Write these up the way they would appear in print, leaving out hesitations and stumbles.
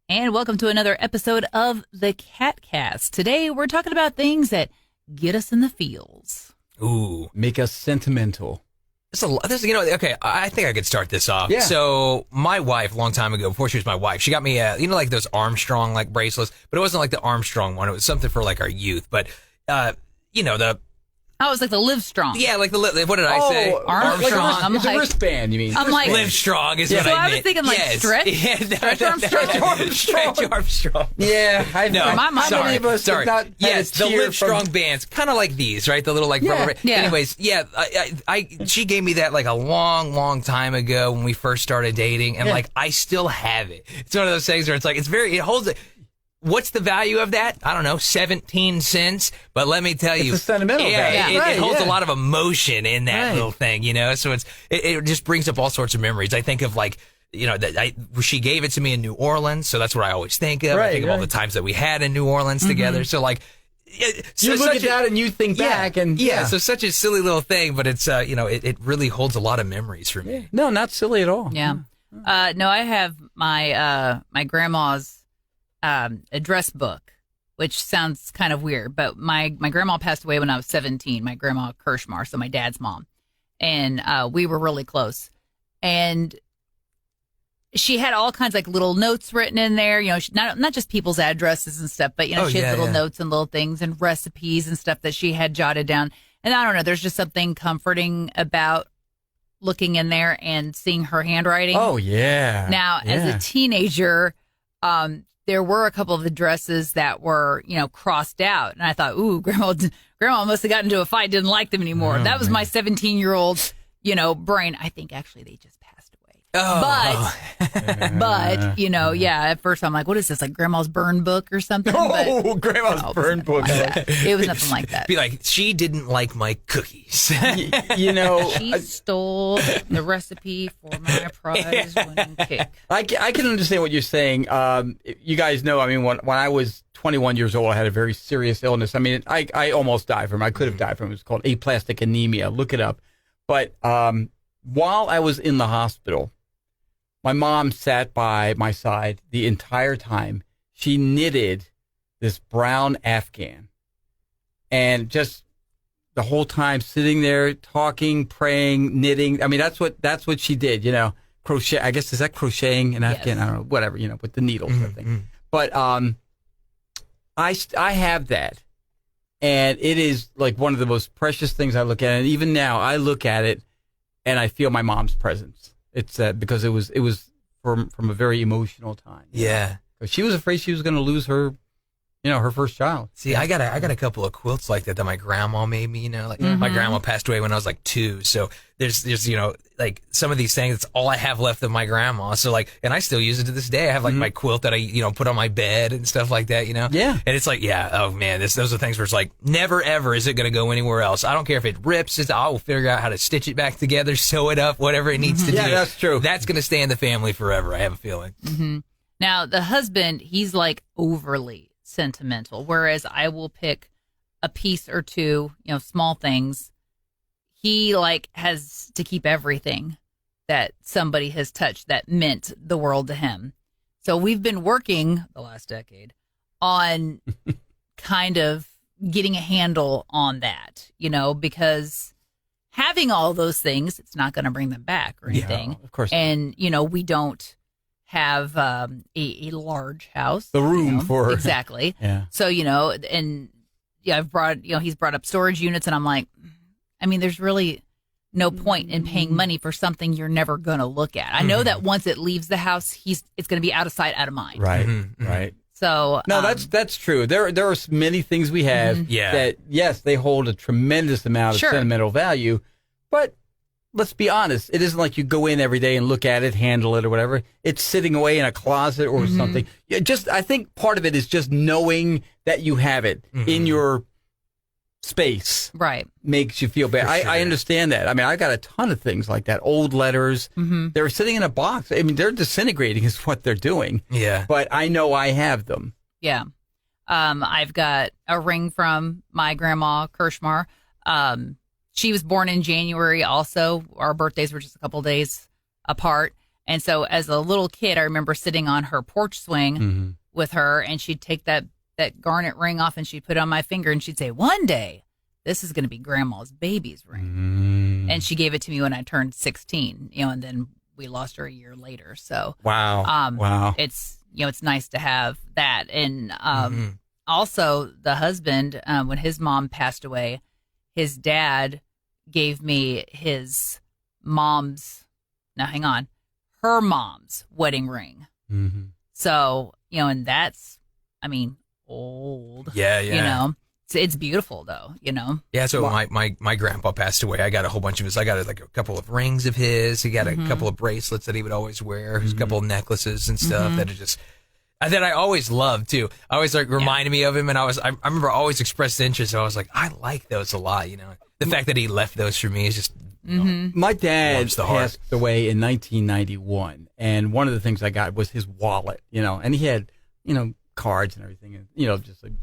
And welcome to another episode of the KATcast. Today we're talking about things that get us in the feels. Ooh. Make us sentimental. Okay, I think I could start this off. Yeah. So my wife, a long time ago, before she was my wife, she got me, like those Armstrong like bracelets, but it wasn't like the Armstrong one. It was something for like our youth. But, the... Oh, it's like the Live Strong. Yeah, like what did I say? Armstrong. It's a wristband, you mean? I'm like, Live Strong is what I meant. So I was thinking like Stretch. Yeah, Stretch Armstrong. Stretch Armstrong. Yeah, I know. My mind- Sorry. Yes, the Live Strong bands, kind of like these, right? The little like rubber. Yeah. Anyways, she gave me that like a long time ago when we first started dating, and like I still have it. It's one of those things where it's like it holds it. What's the value of that? I don't know, 17 cents. But let me tell you, it's a sentimental value. It holds a lot of emotion in that little thing, So it just brings up all sorts of memories. I think of like, she gave it to me in New Orleans, so that's what I always think of. I think of all the times that we had in New Orleans together. So like, you look at that and you think back, and so such a silly little thing, but it's it really holds a lot of memories for me. No, not silly at all. Yeah. No, I have my grandma's address book, which sounds kind of weird, but my grandma passed away when I was 17, my grandma Kirschmar, so my dad's mom, and we were really close, and she had all kinds of like little notes written in there, not just people's addresses and stuff, but she had little notes and little things and recipes and stuff that she had jotted down. And I don't know, there's just something comforting about looking in there and seeing her handwriting. Oh yeah. Now, as a teenager, there were a couple of addresses that were, crossed out. And I thought, ooh, grandma must have gotten into a fight, didn't like them anymore. That was my 17-year-old, brain. I think actually they just passed away. Oh. But, at first I'm like, what is this, like grandma's burn book or something? Grandma's burn book. It was nothing like that. Be like, she didn't like my cookies. She stole the recipe for my prize winning cake. I can understand what you're saying. You guys know, when I was 21 years old, I had a very serious illness. I almost died from it. I could have died from it. It was called aplastic anemia. Look it up. But while I was in the hospital, my mom sat by my side the entire time. She knitted this brown Afghan. And just the whole time sitting there, talking, praying, knitting. That's what she did, Crochet. I guess, is that crocheting in Afghan? I don't know, whatever, with the needles and everything. But I have that. And it is like one of the most precious things I look at. And even now, I look at it and I feel my mom's presence. It's because it was from a very emotional time. Yeah. She was afraid she was going to lose her, her first child. See, I got a couple of quilts like that my grandma made me, my grandma passed away when I was like 2. So there's like some of these things, it's all I have left of my grandma. So like, and I still use it to this day. I have like my quilt that I, put on my bed and stuff like that, Yeah. And it's like, oh man, those are things where it's like, never ever is it going to go anywhere else. I don't care if it rips, I will figure out how to stitch it back together, sew it up, whatever it needs to do. Yeah, that's true. That's going to stay in the family forever, I have a feeling. Mm-hmm. Now, the husband, he's like overly sentimental, whereas I will pick a piece or two, small things. He like has to keep everything that somebody has touched that meant the world to him. So we've been working the last decade on kind of getting a handle on that, because having all those things, it's not going to bring them back or anything. Yeah, of course. And, we don't have a large house. The room for exactly. Yeah. So, I've brought, he's brought up storage units, and I'm like, there's really no point in paying money for something you're never going to look at. I know that once it leaves the house, it's going to be out of sight, out of mind. Right. Right. So no, that's true. There are many things we have that, yes, they hold a tremendous amount of sentimental value, but let's be honest, it isn't like you go in every day and look at it, handle it, or whatever. It's sitting away in a closet or something. Yeah, I think part of it is just knowing that you have it in your space. Right. Makes you feel bad. I understand that. I got a ton of things like that. Old letters. They're sitting in a box. They're disintegrating is what they're doing. Yeah. But I know I have them. Yeah. I've got a ring from my grandma, Kirschmar. She was born in January also. Our birthdays were just a couple days apart. And so as a little kid, I remember sitting on her porch swing with her, and she'd take that garnet ring off and she'd put it on my finger and she'd say, one day, this is going to be Grandma's baby's ring. And she gave it to me when I turned 16, and then we lost her a year later. So wow. It's, it's nice to have that. And also the husband, when his mom passed away, his dad gave me his mom's, now hang on, her mom's wedding ring. So, and that's, old. Yeah. It's beautiful though, Yeah, so my grandpa passed away. I got a whole bunch of his. I got like a couple of rings of his. He got a couple of bracelets that he would always wear. A couple of necklaces and stuff that are just that I always loved too. I always reminded me of him, and I remember always expressed interest. So I was like, I like those a lot. The fact that he left those for me is just. My dad passed away in 1991, and one of the things I got was his wallet. And he had cards and everything, and just like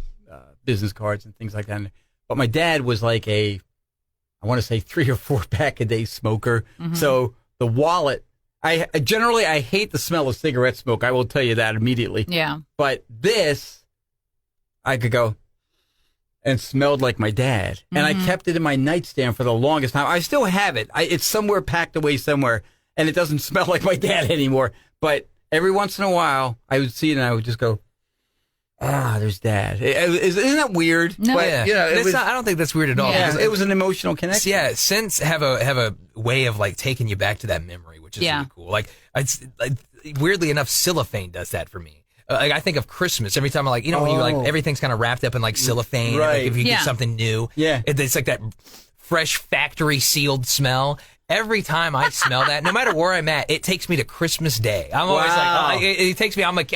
business cards and things like that. But my dad was like I want to say 3 or 4 pack a day smoker. So the wallet, I generally hate the smell of cigarette smoke. I will tell you that immediately. Yeah. But this, I could go and smelled like my dad. And I kept it in my nightstand for the longest time. I still have it. It's somewhere packed away somewhere, and it doesn't smell like my dad anymore. But every once in a while, I would see it and I would just go, there's Dad. Isn't that weird? No, but, I don't think that's weird at all. Yeah, it was an emotional connection. Yeah, scents have a way of like taking you back to that memory, which is really cool. Like, weirdly enough, cellophane does that for me. I think of Christmas every time. When you everything's kind of wrapped up in like cellophane. Right. And, if you get something new, it's like that fresh factory sealed smell. Every time I smell that, no matter where I'm at, it takes me to Christmas Day. I'm always like, it takes me. I'm like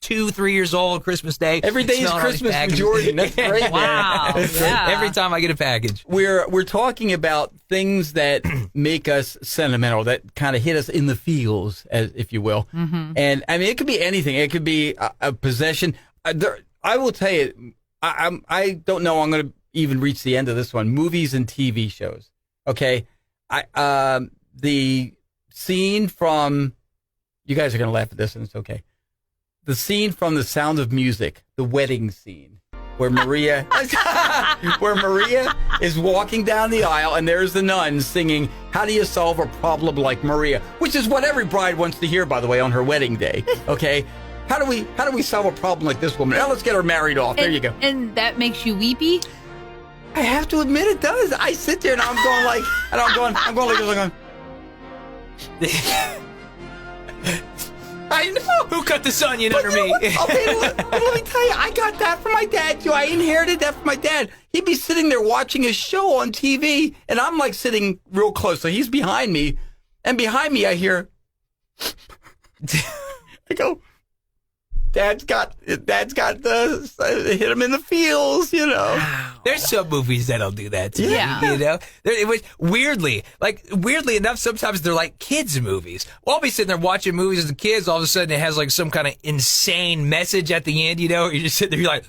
2-3 years old, Christmas Day. Every day is Christmas for Jordan. That's great. Wow. Yeah. Every time I get a package. We're talking about things that make us sentimental, that kind of hit us in the feels, if you will. And it could be anything. It could be a possession. I will tell you, I don't know. I'm going to even reach the end of this one. Movies and TV shows. Okay. The scene from, you guys are going to laugh at this, and it's okay. The scene from The Sound of Music, the wedding scene, where Maria is walking down the aisle, and there's the nuns singing, "How do you solve a problem like Maria?" Which is what every bride wants to hear, by the way, on her wedding day. Okay, how do we solve a problem like this woman? Now let's get her married off. There you go. And that makes you weepy? I have to admit, it does. I sit there and I'm going like I know. Who cut the onion under me? Let me tell you, I got that from my dad, too. I inherited that from my dad. He'd be sitting there watching his show on TV, and I'm like sitting real close. So he's behind me, and behind me I hear, I go, Dad's got the hit him in the feels, There's some movies that'll do that to Yeah. It was weirdly enough, sometimes they're like kids' movies. Well, I'll be sitting there watching movies as a kid, all of a sudden it has like some kind of insane message at the end, You're just sitting there, you're like,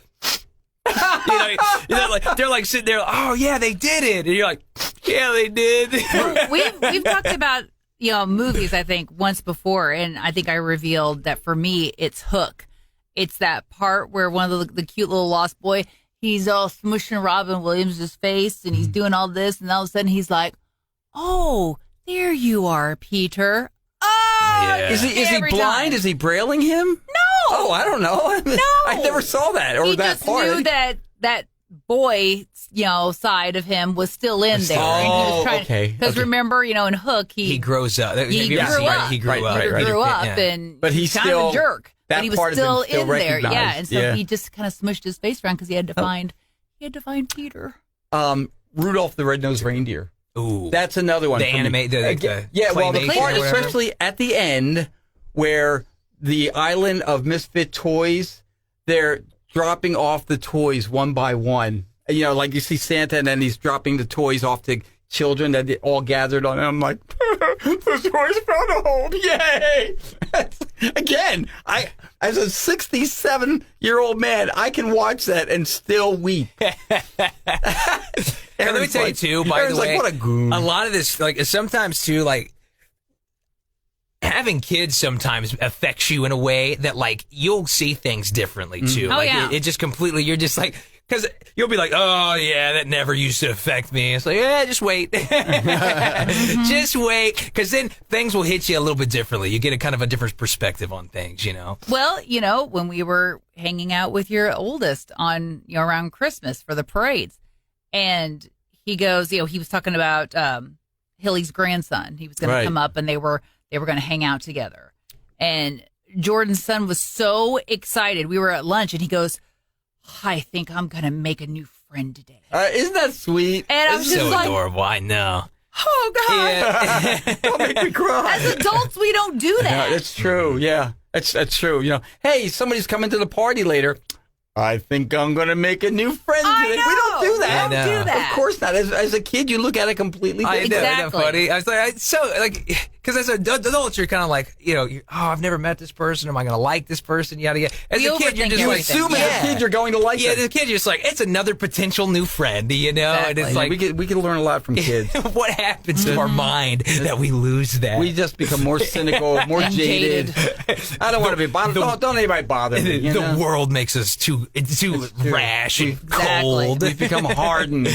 they're like sitting there, oh yeah, they did it. And you're like, yeah, they did. We've talked about, movies, I think, once before, and I think I revealed that for me, it's Hook. It's that part where one of the cute little lost boy, he's all smushing Robin Williams' face, and he's doing all this, and all of a sudden he's like, "Oh, there you are, Peter." Oh, yeah. Is he blind? Is he brailing him? No. Oh, I don't know. No. I never saw that he that just part. knew that boy, side of him was still in there. Oh, and he was trying, okay. Because remember, in Hook, he grows up. He grew up. He grew up. Peter grew up, Yeah. and But he's kind still of a jerk. that But he was part of still him still in there, recognized. yeah. And so Yeah. he just kind of smushed his face around because he had to find Peter. Rudolph the Red-Nosed Reindeer. Ooh, That's another one. the for me. anime. The the part, claymation or whatever. especially at the end, where the island of misfit toys, they're dropping off the toys one by one. Like you see Santa, and then he's dropping the toys off to children that they all gathered on. And I'm like, the toys found a home! Yay! Again, as a 67-year-old man, I can watch that and still weep. And let me tell you too, by the way, like, what a goon. A lot of this, like sometimes too, like having kids sometimes affects you in a way that like you'll see things differently too. Oh, Like yeah. it just completely, you're just like, because you'll be like, oh yeah, that never used to affect me. It's like, yeah, just wait. Just wait. Because then things will hit you a little bit differently. You get a kind of a different perspective on things, you know? Well, when we were hanging out with your oldest on, around Christmas for the parades, and he goes, he was talking about Hilly's grandson. He was going to come up, and they were going to hang out together. And Jordan's son was so excited. We were at lunch, and he goes, I think I'm going to make a new friend today. Isn't that sweet? And I was It's just so like, adorable. I know. oh, God. Yeah. Don't make me cry. As adults, we don't do that. Yeah, it's true. Yeah, that's true. Hey, somebody's coming to the party later. I think I'm going to make a new friend today. We don't do that. We don't do that. Of course not. As a kid, you look at it completely I different. know, Exactly. isn't that funny? I was like, because as adults, you're kind of like, I've never met this person. Am I going to like this person? Yada yada. As We a kid, you're overthink just You everything. assume as a kid you're going to like yeah, them. as a kid, you're just like, it's another potential new friend, And Exactly. it's like, we can learn a lot from kids. what happens to our mind that we lose that? We just become more cynical, more And jaded. I don't want to be bothered. Don't anybody bother me. You the know? world makes us too true. rash and Exactly. cold. We've become hardened,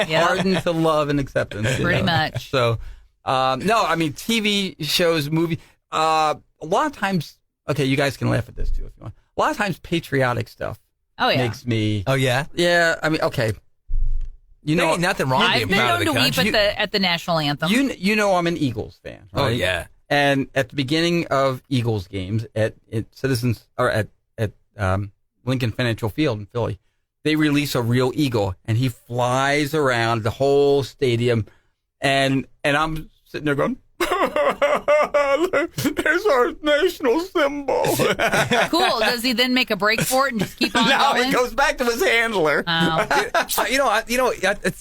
hardened to love and acceptance. Pretty much. So, no, I mean, TV shows, movie. A lot of times, okay, you guys can laugh at this too if you want. A lot of times, patriotic stuff Oh, yeah. makes me. Oh yeah, Yeah, I mean, okay. there ain't nothing wrong with I've being been proud of known the to weep country. at the national anthem. you know, I'm an Eagles fan. Right? Oh yeah. And at the beginning of Eagles games at Citizens or at Lincoln Financial Field in Philly, they release a real eagle, and he flies around the whole stadium, and I'm sitting there going, "There's our national symbol." Cool. Does he then make a break for it and just keep on Now going? it goes back to his handler.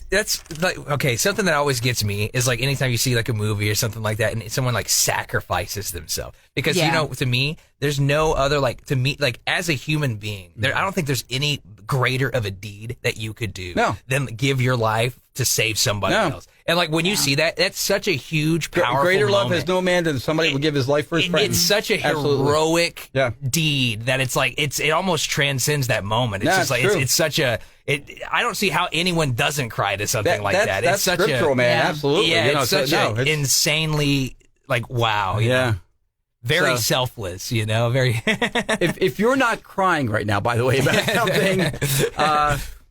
That's like, okay, something that always gets me is like anytime you see like a movie or something like that and someone like sacrifices themselves, because Yeah. to me there's no other, like, to me, like, as a human being, I don't think there's any greater of a deed that you could do than give your life to save somebody else. And like when you see that, that's such a huge, powerful Greater love moment. has no man than somebody would give his life for his friend. It's such a Absolutely. heroic Yeah. deed that it's like it almost transcends that moment. It's Yeah, just it's like true. it's such a. I don't see how anyone doesn't cry to something like that. That's It's such scriptural, a man. Yeah. Absolutely. yeah. You know, It's such it's insanely like wow. you yeah. know? Very So- selfless. Very. If you're not crying right now, by the way, about something,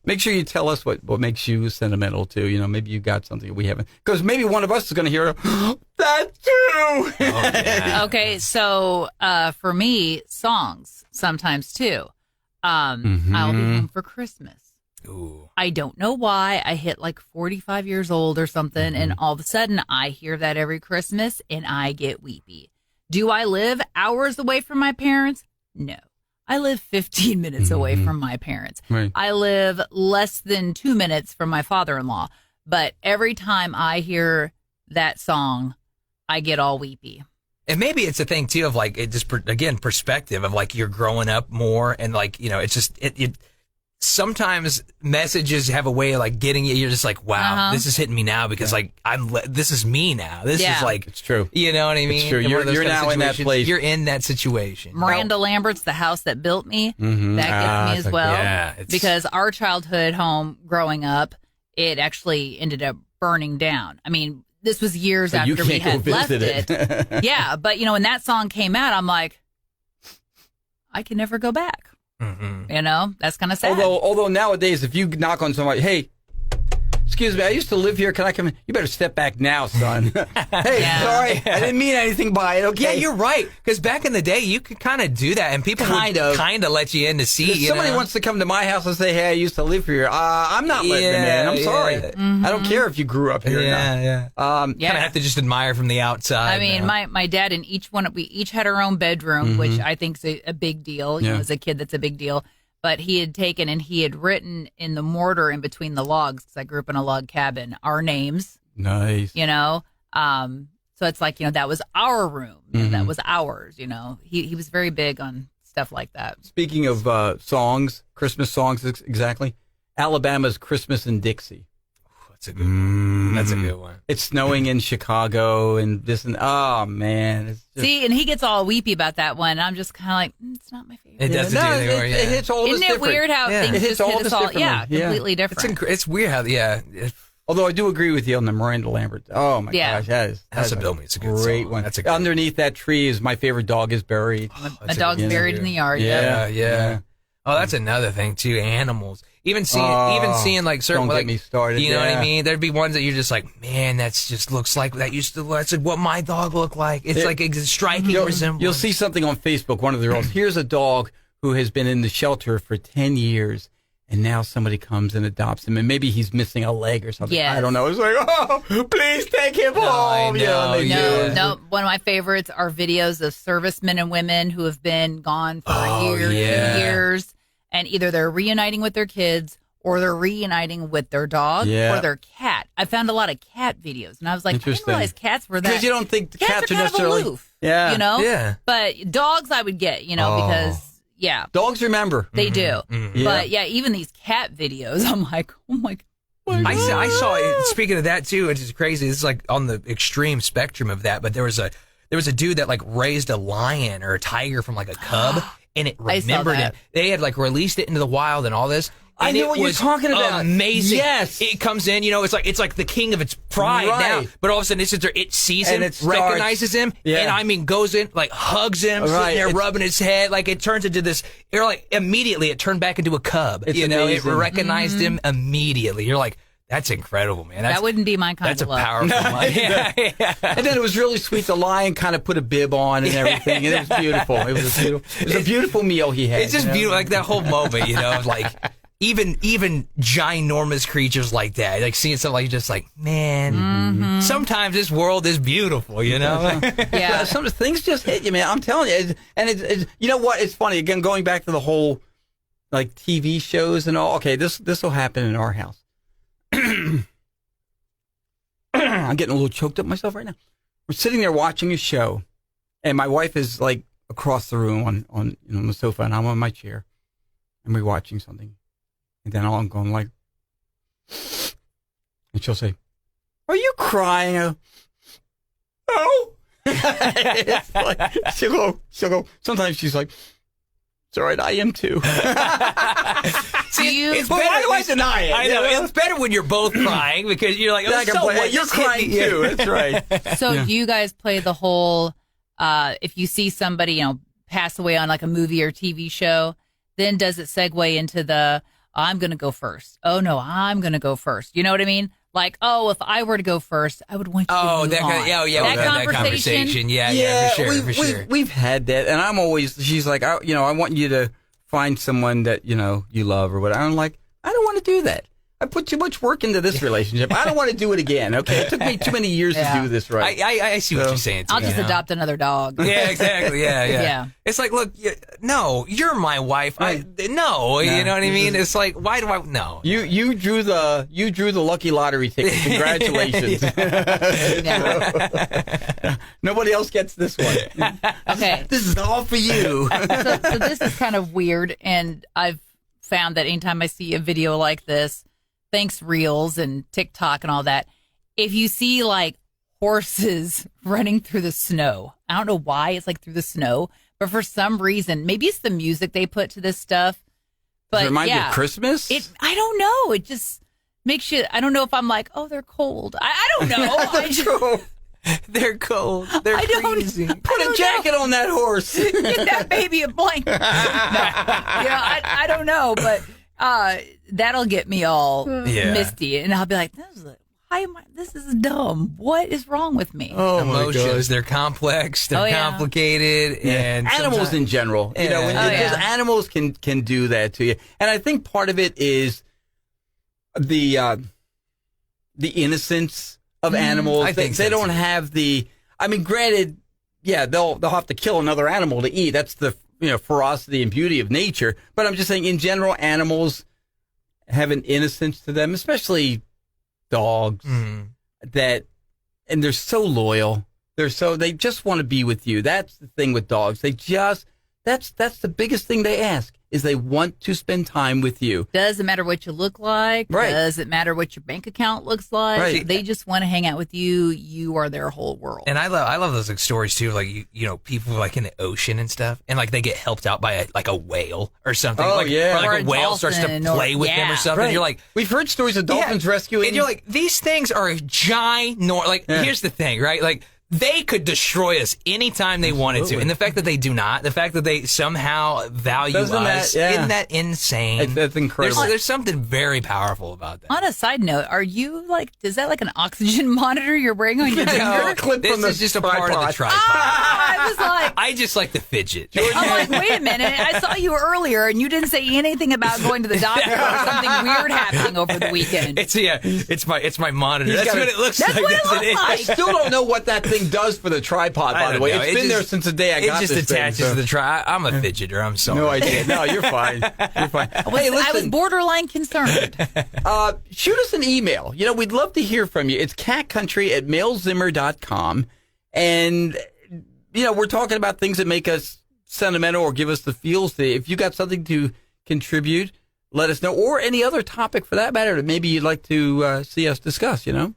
make sure you tell us what makes you sentimental too. Maybe you got something we haven't, because maybe one of us is going to hear that too. Yeah. Okay, so for me, songs sometimes too. I'll be home for Christmas. Ooh. I don't know why. I hit like 45 years old or something, and all of a sudden I hear that every Christmas and I get weepy. Do I live hours away from my parents? No. I live 15 minutes away from my parents. Right. I live less than 2 minutes from my father-in-law. But every time I hear that song, I get all weepy. And maybe it's a thing too of like it just again perspective of like you're growing up more and like it's just it sometimes messages have a way of like getting you. You're just like, wow, this is hitting me now because like this is me now. This is like It's true. You know what I mean? It's true. In one of those You're kind of now in that situations, place. You're in that situation. Miranda Lambert's The House That Built Me. That gets me as well. yeah, it's- Because our childhood home growing up, it actually ended up burning down. I mean, this was years So you after we can't go had left visit it. Yeah, but when that song came out, I'm like, I can never go back. That's kind of sad. Although nowadays, if you knock on somebody, hey, excuse me, I used to live here. Can I come in? You better step back now, son. Hey, Yeah. sorry, I didn't mean anything by it. Okay, Yeah, you're right. Because back in the day, you could kind of do that, and people Kind would of. kind of let you in to see. If You somebody know? wants to come to my house and say, "Hey, I used to live here," I'm not letting them in. I'm sorry. yeah. I don't care if you grew up here. or not. yeah. Um, Yeah. Kind of have to just admire from the outside. I mean, now. my dad and we each had our own bedroom, which I think is a big deal. Yeah. As a kid, that's a big deal. But he had taken and he had written in the mortar in between the logs, because I grew up in a log cabin, our names. Nice. So it's like, that was our room. That was ours. He was very big on stuff like that. Speaking of songs, Christmas songs, exactly. Alabama's "Christmas in Dixie." That's a good one. That's a good one. It's snowing in Chicago and this and oh man. It's just, See, and he gets all weepy about that one. I'm just kind of like, it's not my favorite. It doesn't do anything more, it hits all Isn't this it different. weird how Yeah. things It hits just all hit this us all? differently. Yeah, Yeah. completely different. It's weird how, Although I do agree with you on the Miranda Lambert. Oh my Yeah. gosh, that's a Bill Meets a good great song. one. That's a good Underneath that tree is my favorite dog is buried. My dog's buried in the yard. Yeah. Oh, that's another thing too. Animals. Even seeing like certain, don't get like, me started. you know what Yeah. I mean? There'd be ones that you're just like, man, that's just looks like that's what my dog looked like. It's like a striking resemblance. You'll see something on Facebook. One of the girls. Here's a dog who has been in the shelter for 10 years. And now somebody comes and adopts him, and maybe he's missing a leg or something. Yes. I don't know. It's like, oh, please take him home. know, They yeah. do. No, one of my favorites are videos of servicemen and women who have been gone for a Oh, year, yeah. 2 years, and either they're reuniting with their kids or they're reuniting with their dog Yeah. or their cat. I found a lot of cat videos, and I was like, I didn't Interesting. realize cats were that. Because you don't think the cats are are kind necessarily. of aloof, Yeah. you know? Yeah. But dogs I would get, because, yeah, Dogs remember. they do. Yeah. But, yeah, even these cat videos, I'm like, oh, my God. I saw it. Speaking of that too, which is crazy. It's like on the extreme spectrum of that. But there was a dude that like raised a lion or a tiger from like a cub, and it I saw remembered that. it. They had like released it into the wild and all this. I And know it what you're was talking about. Amazing. Yes. It comes in. It's like the king of its pride now. Right. But all of a sudden, it sees him, And it starts- recognizes him, Yeah. and I mean goes in like hugs him, Right. sitting there It's- rubbing his head. Like it turns into this. You're like immediately it turned back into a cub. It's it amazing. recognized him immediately. You're like. That's incredible, man. That wouldn't be my kind That's of a love. powerful one. Yeah. And then it was really sweet. The lion kind of put a bib on and everything, and it was beautiful. It was a beautiful meal he had. It's just beautiful, like that whole moment, like even ginormous creatures like that, like seeing something like you're just like, man, sometimes this world is beautiful, Yeah. Some of the things just hit you, man. I'm telling you. And it's you know what? It's funny. Again, going back to the whole like TV shows and all. Okay, this will happen in our house. I'm getting a little choked up myself right now. We're sitting there watching a show, and my wife is like across the room on the sofa, and I'm on my chair, and we're watching something, and then I'm going like, and she'll say, "Are you crying?" I go, "No." It's like, she'll go. Sometimes she's like, "It's all right, I am too." It's But better. why do I deny it? I know You know? it's better when you're both crying because you're like, oh, I can so play it. what? You're Just hit crying me. too. That's right. So do you guys play the whole, if you see somebody, pass away on like a movie or TV show, then does it segue into the, I'm going to go first. Oh no, I'm going to go first. You know what I mean? Like, oh, if I were to go first, I would want you to Oh, move that on. kind of, that conversation. Yeah, for sure. We've had that, and I'm always. She's like, I want you to find someone that you love or whatever. I'm like, I don't want to do that. I put too much work into this relationship. I don't want to do it again. Okay, it took me too many years to do this right. I see what you're saying. I'll just adopt another dog. Yeah, exactly. Yeah. Yeah. It's like, look, no, you're my wife. You know what I mean? It's like, why do I? No. You drew the lucky lottery ticket. Congratulations. Nobody else gets this one. Okay. This is all for you. So this is kind of weird, and I've found that anytime I see a video like this, thanks Reels and TikTok and all that, if you see like horses running through the snow, I don't know why it's like through the snow, but for some reason, maybe it's the music they put to this stuff. But Does it remind you of Christmas? I don't know. It just makes you. I don't know if I'm like, oh, they're cold. I don't know. I just, They're cold. They're I don't- freezing. Put a jacket on that horse. Give that baby a blanket. No. I don't know, but that'll get me all misty, and I'll be like, this is dumb. What is wrong with me? Oh my Emotions, God. they're complex, they're Oh, yeah. complicated, and animals sometimes- in general. When yeah. just animals can do that to you, and I think part of it is the innocence of animals. I think they so, don't too. have the. I mean, granted, yeah, they'll have to kill another animal to eat. That's the ferocity and beauty of nature. But I'm just saying, in general, animals have an innocence to them, especially dogs. And they're so loyal. They just want to be with you. That's the thing with dogs. They That's the biggest thing they ask, is they want to spend time with you. Doesn't matter what you look like. Right. Doesn't matter what your bank account looks like. Right. They just want to hang out with you. You are their whole world. And I love those like stories too, like you know, people like in the ocean and stuff, and like they get helped out by a whale or something. Oh, like, yeah. or like Or a a whale starts to dolphin play with them or something. Right. You're like, we've heard stories of dolphins yeah. rescuing. And you're like, these things are ginormous. Like, here's the thing, right? Like, they could destroy us anytime they wanted to. And the fact that they do not, the fact that they somehow value Doesn't that- us, yeah. isn't that insane? That's incredible. There's something very powerful about that. On a side note, are you like, is that like an oxygen monitor you're wearing on your finger? clip This from the is just a part of the tripod. I was like, I just like to fidget. I'm like, wait a minute. I saw you earlier and you didn't say anything about going to the doctor or something weird happening over the weekend. It's my monitor. He's That's got what a- it looks That's like. what it That's looks is. I like. still don't know what that thing does for the tripod, I by the don't way. know. It's It been there just- since the day I It got just this thing, attaches so- to the tri. I'm a fidgeter. I'm sorry. No idea. No, you're fine. You're fine. Hey, I was listen, borderline concerned. shoot us an email. You know, we'd love to hear from you. It's catcountry@mailzimmer.com. And, you know, we're talking about things that make us sentimental or give us the feels. If you got something to contribute, let us know. Or any other topic for that matter that maybe you'd like to see us discuss, you know?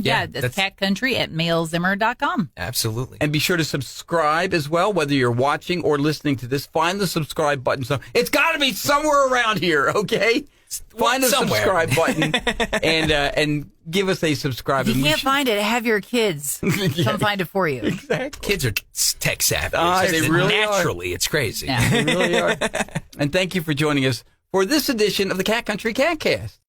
Yeah, that's catcountry@mailzimmer.com. Absolutely. And be sure to subscribe as well, whether you're watching or listening to this. Find the subscribe button. So it's got to be somewhere around here, okay? Find the somewhere. subscribe button and give us a subscribe. If you And we can't should- find it, have your kids come find it for you. Exactly. Kids are tech savvy. Ah, It's they just really are. naturally, it's crazy. Yeah. They really are. And thank you for joining us for this edition of the Cat Country KATcast.